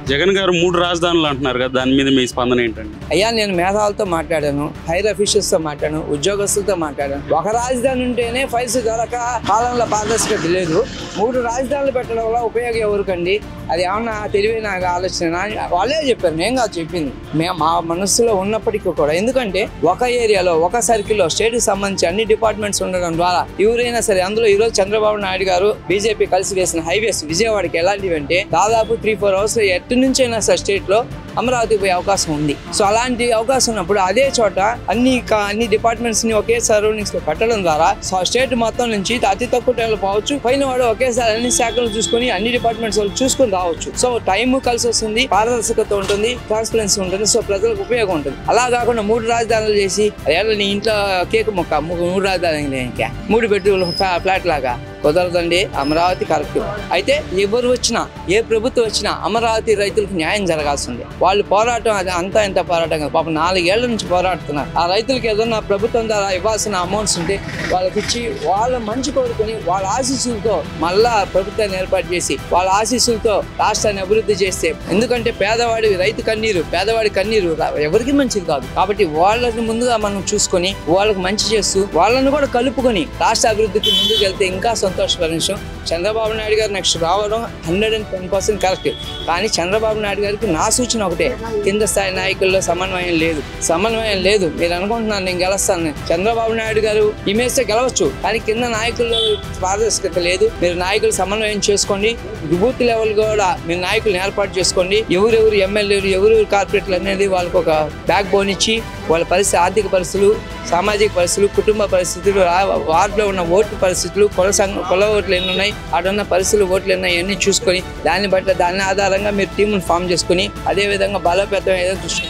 జగన్ గారు 3 రాజధానులు అంటున్నారు కదా, దాని మీద మీ స్పందన ఏంటండి? అయ్యా, నేను మేధావులతో మాట్లాడాను, హైర్ అఫీషియల్స్ తో మాట్లాడాను, ఉద్యోగస్తులతో మాట్లాడాను. ఒక రాజధాని ఉంటేనే ఫైల్స్ దొరక పాలనలో పారదర్శకత లేదు. 3 రాజధానులు పెట్టడం వల్ల ఉపయోగం ఎవరికండి? అది ఏమన్నా తెలివైన ఆలోచన? వాళ్ళే చెప్పారు, నేను కాదు చెప్పింది. మేము మా మనస్సులో ఉన్నప్పటికీ కూడా, ఎందుకంటే ఒక ఏరియాలో ఒక సర్కిల్లో స్టేట్కి సంబంధించి అన్ని డిపార్ట్మెంట్స్ ఉండడం ద్వారా ఎవరైనా సరే, అందులో ఈరోజు చంద్రబాబు నాయుడు గారు బీజేపీ కలిసి వేసిన హైవేస్ విజయవాడకి ఎలాంటివి అంటే దాదాపు 3-4 అవర్స్ ఎటు నుంచైనా సరే స్టేట్ లో అమరావతికి పోయే అవకాశం ఉంది. సో అలాంటి అవకాశం ఉన్నప్పుడు అదే చోట అన్ని డిపార్ట్మెంట్స్ ని ఒకే సరౌండింగ్స్ లో పెట్టడం ద్వారా స్టేట్ మొత్తం నుంచి అతి తక్కువ టైంలో పోవచ్చు. పైన వాడు ఒకేసారి అన్ని శాఖలు చూసుకొని అన్ని డిపార్ట్మెంట్స్ వాళ్ళు చూసుకొని రావచ్చు. సో టైం కలిసి వస్తుంది, పారదర్శకత ఉంటుంది, ట్రాన్స్పరెన్సీ ఉంటుంది. సో ప్రజలకు ఉపయోగం ఉంటుంది. అలా కాకుండా 3 రాజధానులు చేసి అదేళ్ళ నీ ఇంట్లో కేక్ మొక్క 3 రాజధానులు 3 బెడ్రూమ్లు ఫ్లాట్ లాగా కుదరదండి. అమరావతి కరెక్ట్. అయితే ఎవరు వచ్చినా, ఏ ప్రభుత్వం వచ్చినా అమరావతి రైతులకు న్యాయం జరగాల్సిందే. వాళ్ళు పోరాటం అది అంతా ఇంత పోరాటం కాదు. పాపం 4 ఏళ్ల నుంచి పోరాడుతున్నారు. ఆ రైతులకు ఏదన్నా ప్రభుత్వం ద్వారా ఇవ్వాల్సిన అమౌంట్స్ ఉంటే వాళ్ళకి ఇచ్చి, వాళ్ళ మంచి కోరుకొని వాళ్ళ ఆశీస్సులతో మళ్ళా ప్రభుత్వాన్ని ఏర్పాటు చేసి వాళ్ళ ఆశీస్సులతో రాష్ట్రాన్ని అభివృద్ధి చేస్తే, ఎందుకంటే రైతు కన్నీరు, పేదవాడి కన్నీరు ఎవరికి మంచిది కాదు. కాబట్టి వాళ్ళని ముందుగా మనం చూసుకొని వాళ్ళకి మంచి చేస్తూ వాళ్ళని కూడా కలుపుకొని రాష్ట్ర అభివృద్ధికి ముందుకు వెళ్తే ఇంకా సంతోషపడే విషయం. చంద్రబాబు నాయుడు గారు నెక్స్ట్ రావడం 110% కరెక్ట్. కానీ చంద్రబాబు నాయుడు గారికి నా సూచన ఒకటే, కింద స్థాయి నాయకుల్లో సమన్వయం లేదు. మీరు అనుకుంటున్నారు నేను గెలుస్తాను. చంద్రబాబు నాయుడు గారు ఇమేజ్ గెలవచ్చు, కానీ కింద నాయకుల్లో పారదర్శకత లేదు. మీరు నాయకులు సమన్వయం చేసుకోండి. బూత్ లెవెల్ కూడా మీరు నాయకులను ఏర్పాటు చేసుకోండి. ఎవరెవరు ఎమ్మెల్యేలు, ఎవరెవరు కార్పొరేట్లు అనేది వాళ్ళకు ఒక బ్యాక్ బోన్ ఇచ్చి వాళ్ళ పరిస్థితి, ఆర్థిక పరిస్థితులు, సామాజిక పరిస్థితులు, కుటుంబ పరిస్థితులు, వార్డులో ఉన్న ఓటు పరిస్థితులు, కుల ఓట్లు ఎన్ని ఉన్నాయి, అటున్న పరిస్థితులు ఓట్లు ఎన్ని అన్నీ చూసుకొని దాన్ని ఆధారంగా మీరు టీమును ఫామ్ చేసుకుని అదేవిధంగా బలోపేతం ఏదో దృష్టి